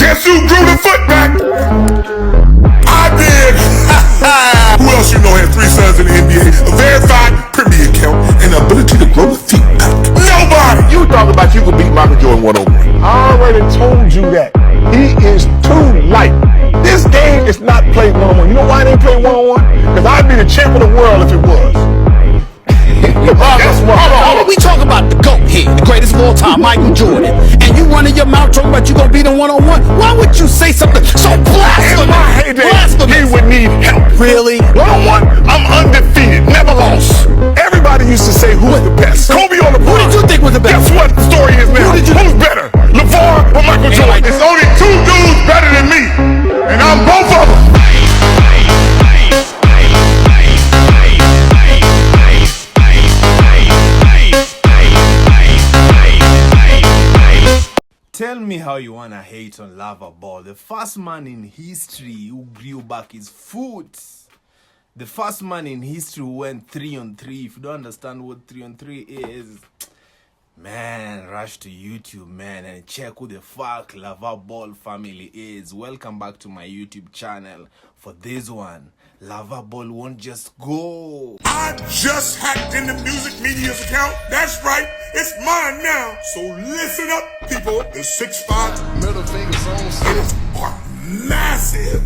Guess who grew the foot back? I did. Who else you know had 3 sons in the NBA, a verified Premier account, and the ability to grow the feet back? Nobody! You talk about you could beat Michael Jordan one-on-one. I already told you that. He is too light. This game is not played one-on-one. You know why they ain't played one-on-one? Because I'd be the champ of the world if it was. Hold on. We talk about the GOAT here, the greatest of all time, Michael Jordan. And you running your mouth talking about you gonna beat him one-on-one? Why would you say something so blasphemous? In my heyday, he would need help. Really? One-on-one, I'm undefeated, never lost. Everybody used to say who's the best. Kobe on the Who did you think was the best? Guess what the story is now? Who's better, LAVAR or Michael Jordan? It's only 2 dudes better than me, and I'm both of them. Tell me how you wanna hate on LAVAR BALL, the first man in history who grew back his foot. The first man in history who went 3-on-3. If you don't understand what 3-on-3 is, man, rush to YouTube, man, and check who the fuck LAVAR BALL family is. Welcome back to my YouTube channel. For this one, LAVAR BALL won't just go. I just hacked in the music media's account. That's right, it's mine now. So listen up, people. The 6'5" middle fingers on skills are massive.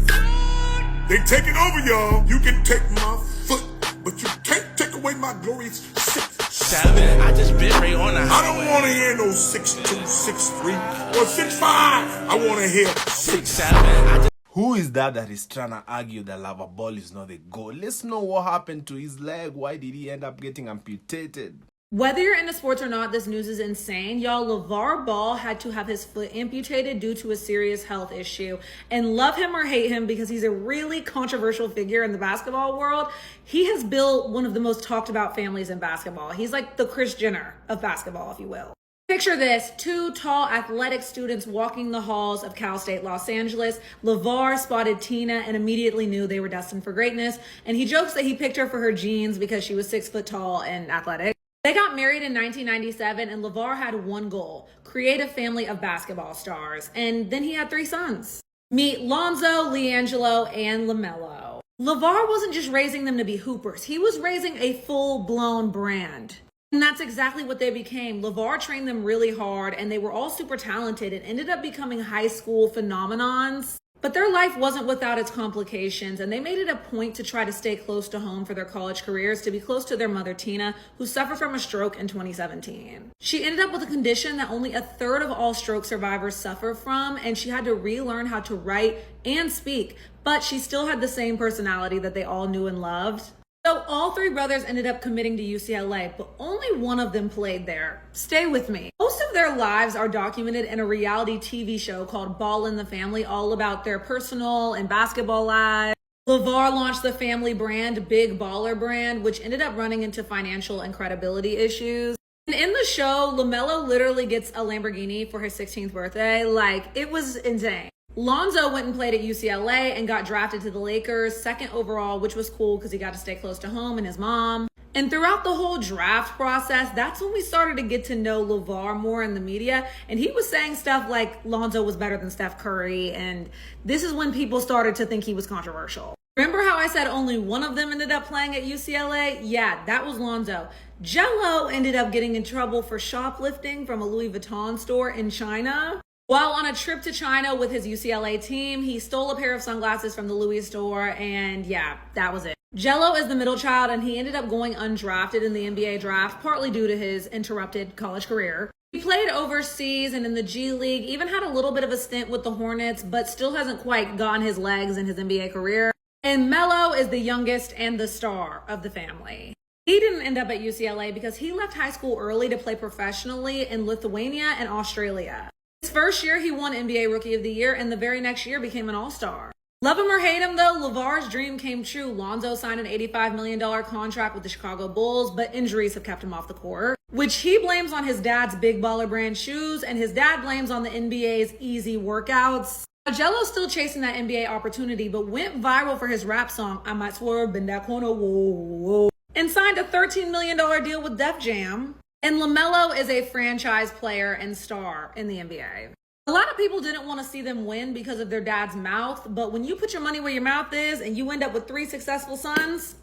They taking over, y'all. You can take my foot, but you can't take away my glorious 6'7". I just been right on the I don't want to hear no 6'2", 6'3", or 6'5". I want to hear 6'7". Who is that is trying to argue that LAVAR BALL is not the goal? Let's know what happened to his leg. Why did he end up getting amputated? Whether you're into sports or not, this news is insane. Y'all, LAVAR Ball had to have his foot amputated due to a serious health issue. And love him or hate him because he's a really controversial figure in the basketball world, he has built one of the most talked about families in basketball. He's like the Kris Jenner of basketball, if you will. Picture this, 2 tall athletic students walking the halls of Cal State Los Angeles. LAVAR spotted Tina and immediately knew they were destined for greatness. And he jokes that he picked her for her genes because she was 6 foot tall and athletic. They got married in 1997 and LAVAR had one goal, create a family of basketball stars. And then he had 3 sons. Meet Lonzo, LiAngelo, and LaMelo. LAVAR wasn't just raising them to be hoopers. He was raising a full-blown brand. And that's exactly what they became. LAVAR trained them really hard and they were all super talented and ended up becoming high school phenomenons. But their life wasn't without its complications, and they made it a point to try to stay close to home for their college careers, to be close to their mother, Tina, who suffered from a stroke in 2017. She ended up with a condition that only 1/3 of all stroke survivors suffer from, and she had to relearn how to write and speak, but she still had the same personality that they all knew and loved. So all 3 brothers ended up committing to UCLA, but only one of them played there. Stay with me. Most of their lives are documented in a reality TV show called Ball in the Family, all about their personal and basketball lives. LAVAR launched the family brand, Big Baller Brand, which ended up running into financial and credibility issues. And in the show, LaMelo literally gets a Lamborghini for his 16th birthday. Like, it was insane. Lonzo went and played at UCLA and got drafted to the Lakers, 2nd overall, which was cool because he got to stay close to home and his mom. And throughout the whole draft process, that's when we started to get to know LAVAR more in the media. And he was saying stuff like Lonzo was better than Steph Curry. And this is when people started to think he was controversial. Remember how I said only one of them ended up playing at UCLA? Yeah, that was Lonzo. Jello ended up getting in trouble for shoplifting from a Louis Vuitton store in China. While on a trip to China with his UCLA team, he stole a pair of sunglasses from the Louis store, and yeah, that was it. Jello is the middle child, and he ended up going undrafted in the NBA draft, partly due to his interrupted college career. He played overseas and in the G League, even had a little bit of a stint with the Hornets, but still hasn't quite gotten his legs in his NBA career. And Melo is the youngest and the star of the family. He didn't end up at UCLA because he left high school early to play professionally in Lithuania and Australia. His first year, he won NBA Rookie of the Year, and the very next year became an All-Star. Love him or hate him, though, LAVAR's dream came true. Lonzo signed an $85 million contract with the Chicago Bulls, but injuries have kept him off the court, which he blames on his dad's Big Baller Brand shoes, and his dad blames on the NBA's easy workouts. Jello's still chasing that NBA opportunity, but went viral for his rap song, I Might Swerve in That Corner, whoa, whoa, and signed a $13 million deal with Def Jam. And LaMelo is a franchise player and star in the NBA. A lot of people didn't want to see them win because of their dad's mouth, but when you put your money where your mouth is and you end up with 3 successful sons,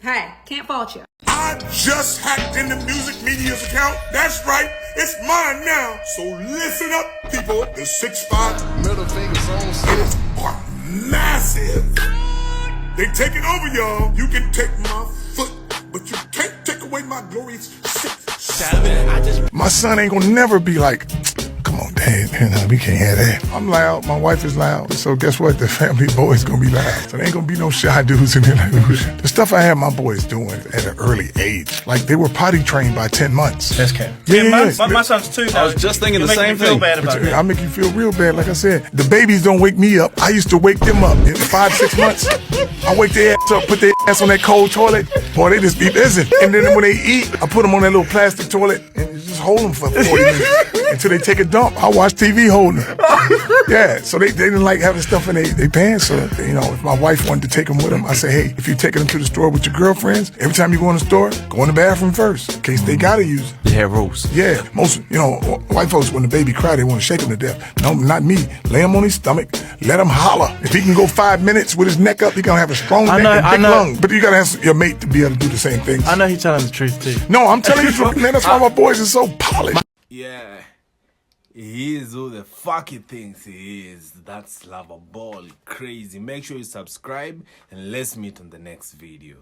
hey, can't fault you. I just hacked into Music Media's account. That's right, it's mine now. So listen up, people. The 6'5" Middle fingers on six. are massive. They taking over, y'all. You can take my foot, but you can't take away my glorious 6'7". My son ain't gonna never be like, come on, Dad, we can't have that. I'm loud, my wife is loud, so guess what? The family boys gonna be loud. So there ain't gonna be no shy dudes in there like, the stuff I had my boys doing at an early age, like they were potty trained by 10 months. That's cap. Yeah. My son's 2 now. I was just thinking the same Feel thing. bad about I that. make you feel real bad. Like I said, the babies don't wake me up. I used to wake them up. In 5-6 months, I wake their ass up, put their ass on that cold toilet. Boy, they just be busy. And then when they eat, I put them on that little plastic toilet and just hold them for 40 minutes until they take a dump. I watch TV holding them. Yeah, so they didn't like having stuff in their pants. So, you know, if my wife wanted to take them with them, I say, hey, if you're taking them to the store with your girlfriends, every time you go in the store, go in the bathroom first in case they gotta use it. You have rules. Yeah, most, you know, white folks, when the baby cry, they want to shake him to death. No, not me. Lay him on his stomach, let him holler. If he can go 5 minutes with his neck up, he gonna have a strong neck and big lung. But you gotta have your mate to be able to do the same things. I know he's telling the truth too. No, I'm telling you, man, that's why my boys are so polished. Yeah, he is who the fuck he thinks he is. That's LAVAR BALL, crazy. Make sure you subscribe and let's meet on the next video.